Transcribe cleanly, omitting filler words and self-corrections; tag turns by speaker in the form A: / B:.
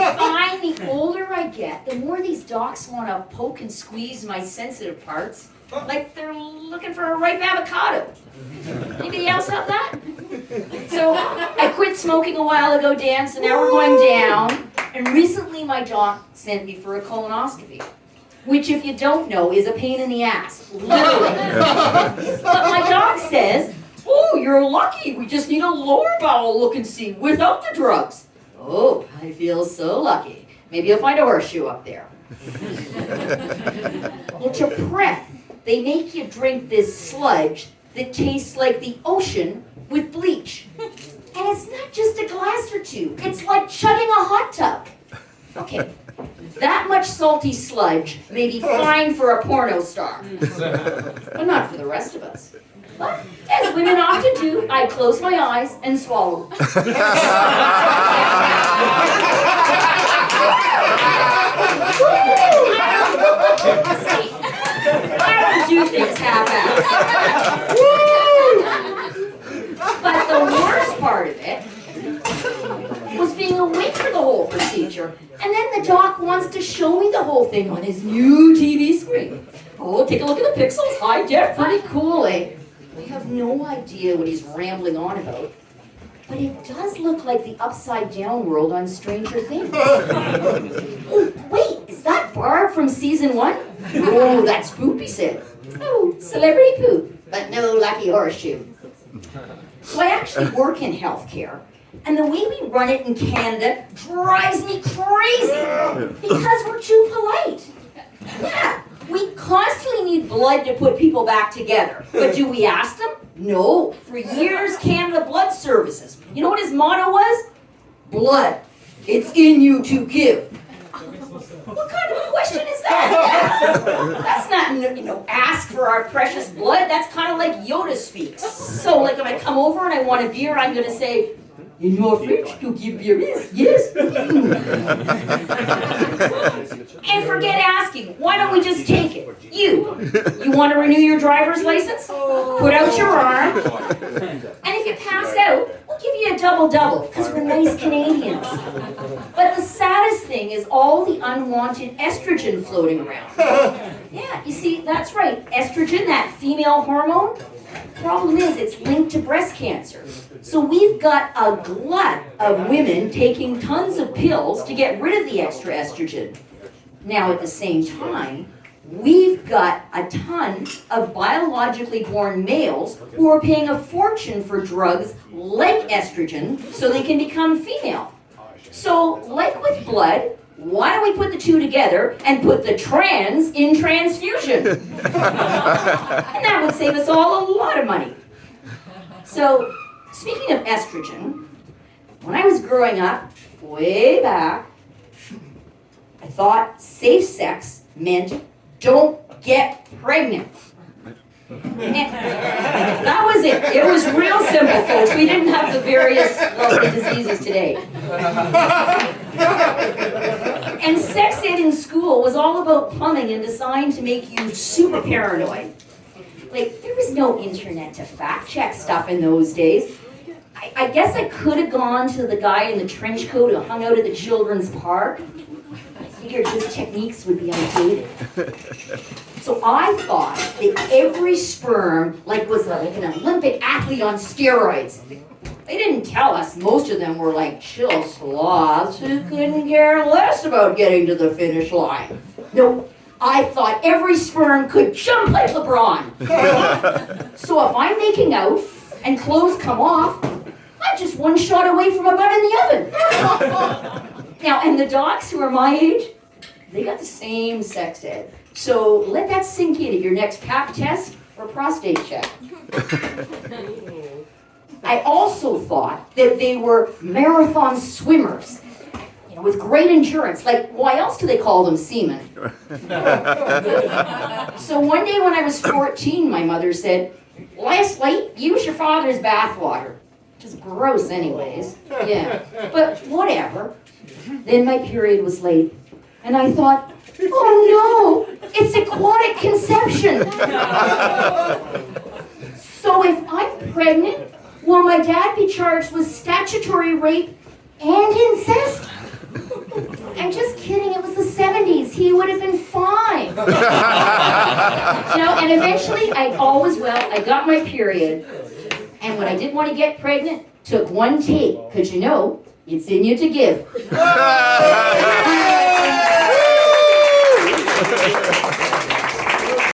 A: I find the older I get, the more these docs want to poke and squeeze my sensitive parts, like they're looking for a ripe avocado. Anybody else have that? So I quit smoking a while ago, Dan, so now we're going down. And recently my doc sent me for a colonoscopy, which if you don't know is a pain in the ass, literally. But my doc says, oh, you're lucky, we just need a lower bowel look and see without the drugs. Oh, I feel so lucky. Maybe you'll find a horseshoe up there. Well, to prep, they make you drink this sludge that tastes like the ocean with bleach. And it's not just a glass or two. It's like chugging a hot tub. Okay, that much salty sludge may be fine for a porno star, but not for the rest of us. But, as women often do, I close my eyes and swallow. See, I don't do things half-assed. But the worst part of it was being awake for the whole procedure. And then the doc wants to show me the whole thing on his new TV screen. Oh, take a look at the pixels, high def, pretty cool, eh? I have no idea what he's rambling on about. But it does look like the upside down world on Stranger Things. Oh, wait, is that Barb from season 1? Oh, that's poop, he said. Oh, celebrity poop, but no lucky horseshoe. So I actually work in healthcare, and the way we run it in Canada drives me crazy because we're too polite. Yeah, we constantly need blood to put people back together, but do we ask them? No. For years, Canada Blood Services. You know what his motto was? Blood. It's in you to give. What kind of question is that? That's not, ask for our precious blood. That's kind of like Yoda speaks. So, like, if I come over and I want a beer, I'm going to say, in your fridge to give beer is, yes. And forget asking. Why don't we just take it? You want to renew your driver's license? Put out your arm. And if you pass out, we'll give you a double-double, because we're nice Canadians. But the saddest thing is all the unwanted estrogen floating around. Yeah, you see, that's right. Estrogen, that female hormone, problem is it's linked to breast cancer. So we've got a glut of women taking tons of pills to get rid of the extra estrogen. Now at the same time, we've got a ton of biologically born males who are paying a fortune for drugs like estrogen so they can become female. So like with blood, why don't we put the two together and put the trans in transfusion? And that would save us all a lot of money. So, speaking of estrogen, when I was growing up, way back, I thought safe sex meant don't get pregnant. That was it. It was real simple, folks. We didn't have the various lovely diseases today. And sex ed in school was all about plumbing and designed to make you super paranoid. Like, there was no internet to fact check stuff in those days. I guess I could have gone to the guy in the trench coat who hung out at the children's park. I figured his techniques would be outdated. So I thought that every sperm was like an Olympic athlete on steroids. They didn't tell us most of them were like chill sloths who couldn't care less about getting to the finish line. No, I thought every sperm could jump like LeBron. So if I'm making out and clothes come off, I'm just one shot away from a butt in the oven. Now, and the docs who are my age, they got the same sex ed. So let that sink in at your next pap test or prostate check. I also thought that they were marathon swimmers, with great endurance. Like, why else do they call them seamen? So one day when I was 14, my mother said, Leslie, use your father's bathwater. Which is gross anyways. Yeah, but whatever. Then my period was late, and I thought, oh no, it's aquatic conception. So if I'm pregnant, will my dad be charged with statutory rape and incest? he would have been fine. And eventually, I got my period. And when I didn't want to get pregnant, took one take, because it's in you to give.